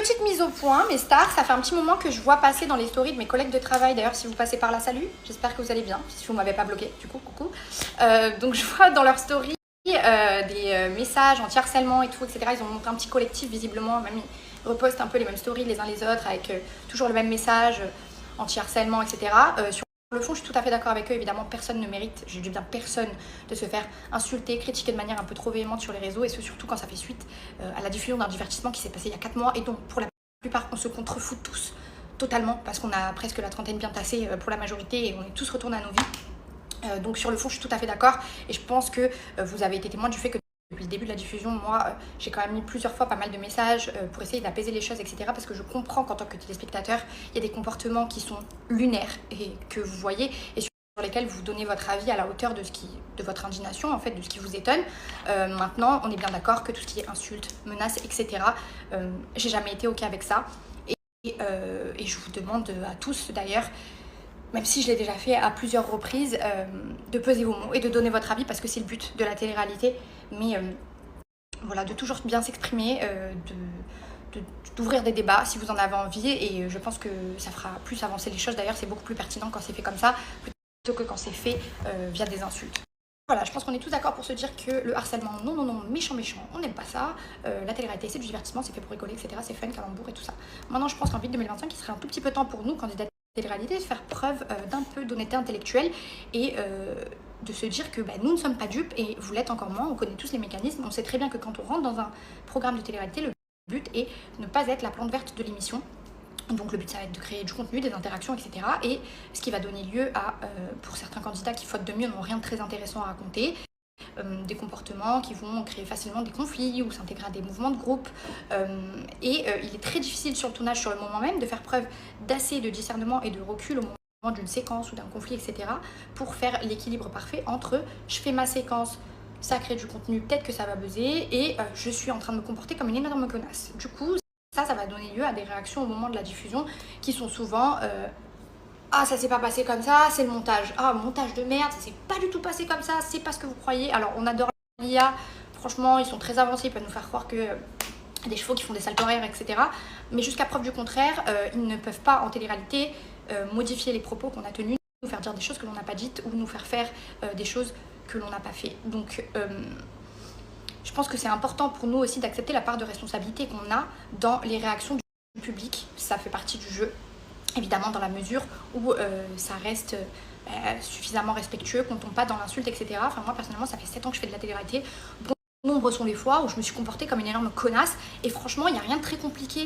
Petite mise au point, mes stars, ça fait un petit moment que je vois passer dans les stories de mes collègues de travail. D'ailleurs, si vous passez par là, salut, j'espère que vous allez bien, si vous ne m'avez pas bloqué, du coup, coucou. Donc je vois dans leurs stories des messages anti-harcèlement et tout, etc. Ils ont monté un petit collectif, visiblement, même ils repostent un peu les mêmes stories les uns les autres, avec toujours le même message, anti-harcèlement, etc. Sur le fond, je suis tout à fait d'accord avec eux. Évidemment, personne ne mérite, je dis bien personne, de se faire insulter, critiquer de manière un peu trop véhémente sur les réseaux, et ce surtout quand ça fait suite à la diffusion d'un divertissement qui s'est passé il y a 4 mois, et donc pour la plupart, on se contrefout tous totalement, parce qu'on a presque la trentaine bien tassée pour la majorité, et on est tous retournés à nos vies. Donc sur le fond, je suis tout à fait d'accord, et je pense que vous avez été témoin du fait que depuis le début de la diffusion, moi, j'ai quand même mis plusieurs fois pas mal de messages pour essayer d'apaiser les choses, etc. Parce que je comprends qu'en tant que téléspectateur, il y a des comportements qui sont lunaires et que vous voyez et sur lesquels vous donnez votre avis à la hauteur de votre indignation, en fait, de ce qui vous étonne. Maintenant, on est bien d'accord que tout ce qui est insultes, menaces, etc., j'ai jamais été OK avec ça. Et je vous demande à tous, d'ailleurs, même si je l'ai déjà fait à plusieurs reprises, de peser vos mots et de donner votre avis parce que c'est le but de la télé-réalité. Mais voilà, de toujours bien s'exprimer, d'ouvrir des débats si vous en avez envie. Et je pense que ça fera plus avancer les choses. D'ailleurs, c'est beaucoup plus pertinent quand c'est fait comme ça plutôt que quand c'est fait via des insultes. Voilà, je pense qu'on est tous d'accord pour se dire que le harcèlement, non, non, non, méchant, méchant, on n'aime pas ça. La télé-réalité, c'est du divertissement, c'est fait pour rigoler, etc. C'est fun, calembour et tout ça. Maintenant, je pense qu'en 2025, il serait un tout petit peu temps pour nous, candidats télé-réalité, de faire preuve d'un peu d'honnêteté intellectuelle et de se dire que nous ne sommes pas dupes et vous l'êtes encore moins, on connaît tous les mécanismes, on sait très bien que quand on rentre dans un programme de télé-réalité, le but est de ne pas être la plante verte de l'émission. Donc le but ça va être de créer du contenu, des interactions, etc. Et ce qui va donner lieu à, pour certains candidats qui faute de mieux n'ont rien de très intéressant à raconter, des comportements qui vont créer facilement des conflits ou s'intégrer à des mouvements de groupe. Il est très difficile sur le tournage, sur le moment même, de faire preuve d'assez de discernement et de recul au moment d'une séquence ou d'un conflit, etc. pour faire l'équilibre parfait entre je fais ma séquence, ça crée du contenu, peut-être que ça va buzzer, et je suis en train de me comporter comme une énorme connasse. Du coup, ça va donner lieu à des réactions au moment de la diffusion qui sont souvent ah, ça s'est pas passé comme ça, c'est le montage. Ah, montage de merde, ça s'est pas du tout passé comme ça, c'est pas ce que vous croyez. Alors, on adore l'IA, franchement, ils sont très avancés, ils peuvent nous faire croire que des chevaux qui font des saltos horaires, etc. Mais jusqu'à preuve du contraire, ils ne peuvent pas, en télé-réalité, modifier les propos qu'on a tenus, nous faire dire des choses que l'on n'a pas dites ou nous faire faire des choses que l'on n'a pas fait. Donc, je pense que c'est important pour nous aussi d'accepter la part de responsabilité qu'on a dans les réactions du public. Ça fait partie du jeu. Évidemment dans la mesure où ça reste suffisamment respectueux, qu'on ne tombe pas dans l'insulte, etc. Enfin moi personnellement ça fait 7 ans que je fais de la télé-réalité. Bon nombre sont les fois où je me suis comportée comme une énorme connasse et franchement il n'y a rien de très compliqué